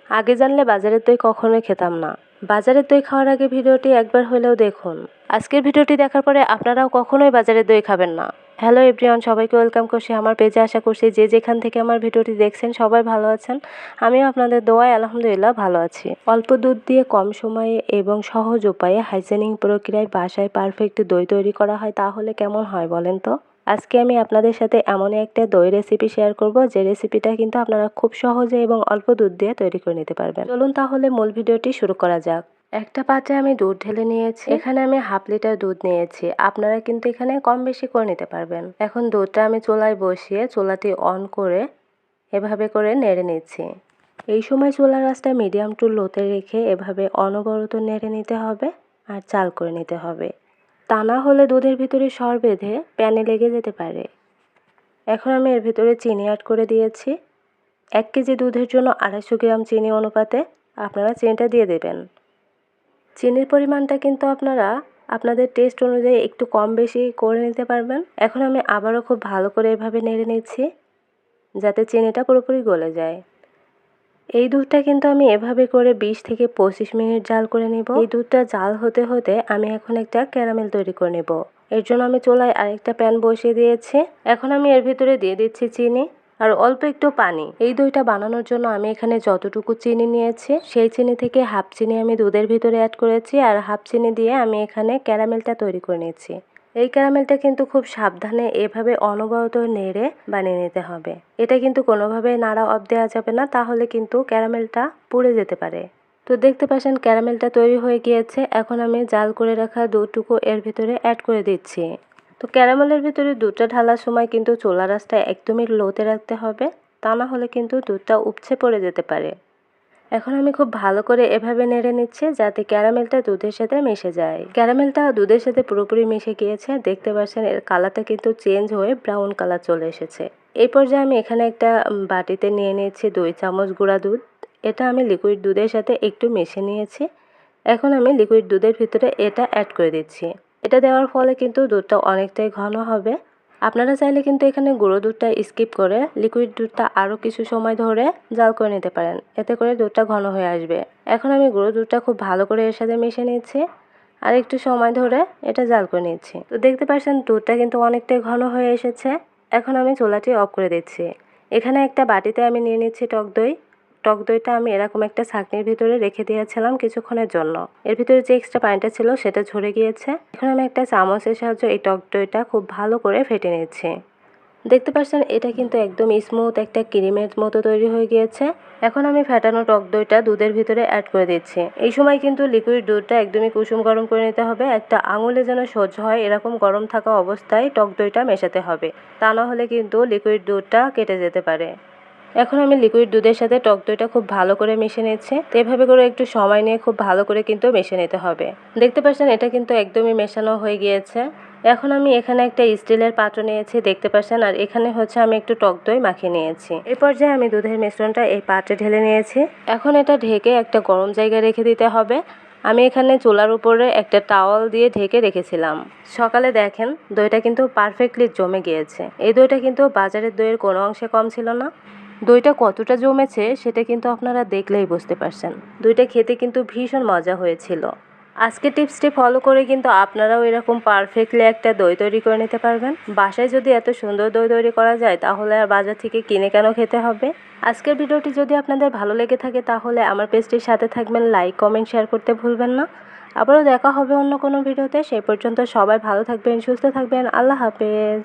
আগে জানলে বাজারের দই কখনোই খেতাম না। বাজারের দই খাওয়ার আগে ভিডিওটি একবার হলেও দেখুন। আজকের ভিডিওটি দেখার পরে আপনারাও কখনোই বাজারের দই খাবেন না। হ্যালো এভরিওয়ান, সবাইকে ওয়েলকাম করছি আমার পেজে। আশা করছি যে যেখান থেকে আমার ভিডিওটি দেখছেন সবাই ভালো আছেন। আমিও আপনাদের দোয়ায় আলহামদুলিল্লাহ ভালো আছি। অল্প দুধ দিয়ে কম সময়ে এবং সহজ উপায়ে হাইজেনিক প্রক্রিয়ায় বাসায় পারফেক্ট দই তৈরি করা হয়, তাহলে কেমন হয় বলেন তো? আজকে আমি আপনাদের সাথে এমনই একটা দই রেসিপি শেয়ার করব, যে রেসিপিটা কিন্তু আপনারা খুব সহজে এবং অল্প দুধ দিয়ে তৈরি করে নিতে পারবেন। চলুন তাহলে মূল ভিডিওটি শুরু করা যাক। একটা পাত্রে আমি দুধ ঢেলে নিয়েছি। এখানে আমি হাফ লিটার দুধ নিয়েছি। আপনারা কিন্তু এখানে কম বেশি করে নিতে পারবেন। এখন দুধটা আমি চুলায় বসিয়ে চুলাটি অন করে এভাবে করে নেড়ে নিচ্ছি। এই সময় চুলার আঁচটা মিডিয়াম টু লোতে রেখে এভাবে অনবরত নেড়ে নিতে হবে আর চাল করে নিতে হবে। তা না হলে দুধের ভিতরে সর বেঁধে প্যানে লেগে যেতে পারে। এখন আমি এর ভিতরে চিনি অ্যাড করে দিয়েছি। 1 কেজি দুধের জন্য 250 গ্রাম চিনি অনুপাতে আপনারা চিনিটা দিয়ে দেবেন। চিনির পরিমাণটা কিন্তু আপনারা আপনাদের টেস্ট অনুযায়ী একটু কম বেশি করে নিতে পারবেন। এখন আমি আবারও খুব ভালো করে এভাবে নেড়ে নিচ্ছি, যাতে চিনিটা পুরোপুরি গলে যায়। এই দুধটা কিন্তু আমি এভাবে করে 20 থেকে 25 মিনিট জাল করে নেব। এই দুধটা জাল হতে হতে আমি এখন একটা ক্যারামেল তৈরি করে নেব। এর জন্য আমি চুলায় আরেকটা প্যান বসিয়ে দিয়েছি। এখন আমি এর ভিতরে দিয়ে দিচ্ছি চিনি আর অল্প একটু পানি। এই দইটা বানানোর জন্য আমি এখানে যতটুকু চিনি নিয়েছি সেই চিনি থেকে হাফ চিনি আমি দুধের ভিতরে অ্যাড করেছি, আর হাফ চিনি দিয়ে আমি এখানে ক্যারামেলটা তৈরি করে নিয়েছি। এই ক্যারামেলটা কিন্তু খুব সাবধানে এভাবে অনবরত নেড়ে বানিয়ে নিতে হবে। এটা কিন্তু কোনোভাবেই নাড়া অফ দেওয়া যাবে না, তাহলে কিন্তু ক্যারামেলটা পুড়ে যেতে পারে। তো দেখতে পাচ্ছেন ক্যারামেলটা তৈরি হয়ে গিয়েছে। এখন আমি জাল করে রাখা দুধটুকু এর ভিতরে অ্যাড করে দিচ্ছি। তো ক্যারামেলের ভিতরে দুধটা ঢালার সময় কিন্তু চুলার আঁচটা একদমই লোতে রাখতে হবে, তা না হলে কিন্তু দুধটা উপচে পড়ে যেতে পারে। এখন আমি খুব ভালো করে এভাবে নেড়ে নিচ্ছি, যাতে ক্যারামেলটা দুধের সাথে মিশে যায়। ক্যারামেলটা দুধের সাথে পুরোপুরি মিশে গিয়েছে। দেখতে পাচ্ছেন এর কালারটা কিন্তু চেঞ্জ হয়ে ব্রাউন কালার চলে এসেছে। এই পর্যায়ে আমি এখানে একটা বাটিতে নিয়ে নিয়েছি 2 চামচ গুঁড়া দুধ। এটা আমি লিকুইড দুধের সাথে একটু মিশিয়ে নিয়েছি। এখন আমি লিকুইড দুধের ভিতরে এটা অ্যাড করে দিচ্ছি। এটা দেওয়ার ফলে কিন্তু দুধটা অনেকটাই ঘন হবে। আপনারা চাইলে কিন্তু এখানে গুঁড়ো দুধটা স্কিপ করে লিকুইড দুধটা আরও কিছু সময় ধরে জাল করে নিতে পারেন, এতে করে দুধটা ঘন হয়ে আসবে। এখন আমি গুঁড়ো দুধটা খুব ভালো করে এর সাথে মিশিয়ে নিচ্ছি আর একটু সময় ধরে এটা জাল করে নিচ্ছি। তো দেখতে পাচ্ছেন দুধটা কিন্তু অনেকটাই ঘন হয়ে এসেছে। এখন আমি চুলাটি অফ করে দিচ্ছি। এখানে একটা বাটিতে আমি নিয়ে নিচ্ছি টক দই। টক দইটা আমি এরকম একটা ছাঁকনির ভিতরে রেখে দিয়েছিলাম কিছুক্ষণের জন্য। এর ভিতরে যে এক্সট্রা পানিটা ছিল সেটা ঝরে গিয়েছে। এখন আমি একটা চামচের সাহায্যে এই টক দইটা খুব ভালো করে ফেটে নিচ্ছি। দেখতে পাচ্ছেন এটা কিন্তু একদম স্মুথ একটা ক্রিমের মতো তৈরি হয়ে গিয়েছে। এখন আমি ফেটানো টক দইটা দুধের ভিতরে অ্যাড করে দিচ্ছি। এই সময় কিন্তু লিকুইড দুধটা একদমই কুসুম গরম করে নিতে হবে। একটা আঙুলে যেন সহ্য হয় এরকম গরম থাকা অবস্থায় টক দইটা মেশাতে হবে, তা না হলে কিন্তু লিকুইড দুধটা কেটে যেতে পারে। এখন আমি লিকুইড দুধের সাথে টক দইটা খুব ভালো করে মিশিয়ে নিচ্ছি। তো এভাবে করে একটু সময় নিয়ে খুব ভালো করে কিন্তু মিশিয়ে নিতে হবে। দেখতে পাচ্ছেন এটা কিন্তু একদমই মেশানো হয়ে গিয়েছে। এখন আমি এখানে একটা স্টিলের পাত্র নিয়েছি, দেখতে পাচ্ছেন, আর এখানে হচ্ছে আমি একটু টক দই মাখিয়ে নিয়েছি। এই পর্যায়ে আমি দুধের মিশ্রণটা এই পাত্রে ঢেলে নিয়েছি। এখন এটা ঢেকে একটা গরম জায়গায় রেখে দিতে হবে। আমি এখানে চুলার উপরে একটা টাওয়াল দিয়ে ঢেকে রেখেছিলাম। সকালে দেখেন দইটা কিন্তু পারফেক্টলি জমে গিয়েছে। এই দইটা কিন্তু বাজারের দইয়ের কোনো অংশে কম ছিল না। দইটা কতটা জমেছে সেটা কিন্তু আপনারা দেখলেই বুঝতে পারছেন। দইটা খেতে কিন্তু ভীষণ মজা হয়েছিল। আজকে টিপসটি ফলো করে কিন্তু আপনারাও এরকম পারফেক্টলি একটা দই তৈরি করে নিতে পারবেন। বাসায় যদি এত সুন্দর দই তৈরি করা যায়, তাহলে আর বাজার থেকে কিনে কেন খেতে হবে। আজকের ভিডিওটি যদি আপনাদের ভালো লেগে থাকে, তাহলে আমার পেজটির সাথে থাকবেন, লাইক কমেন্ট শেয়ার করতে ভুলবেন না। আবারও দেখা হবে অন্য কোনো ভিডিওতে। সেই পর্যন্ত সবাই ভালো থাকবেন, সুস্থ থাকবেন। আল্লাহ হাফেজ।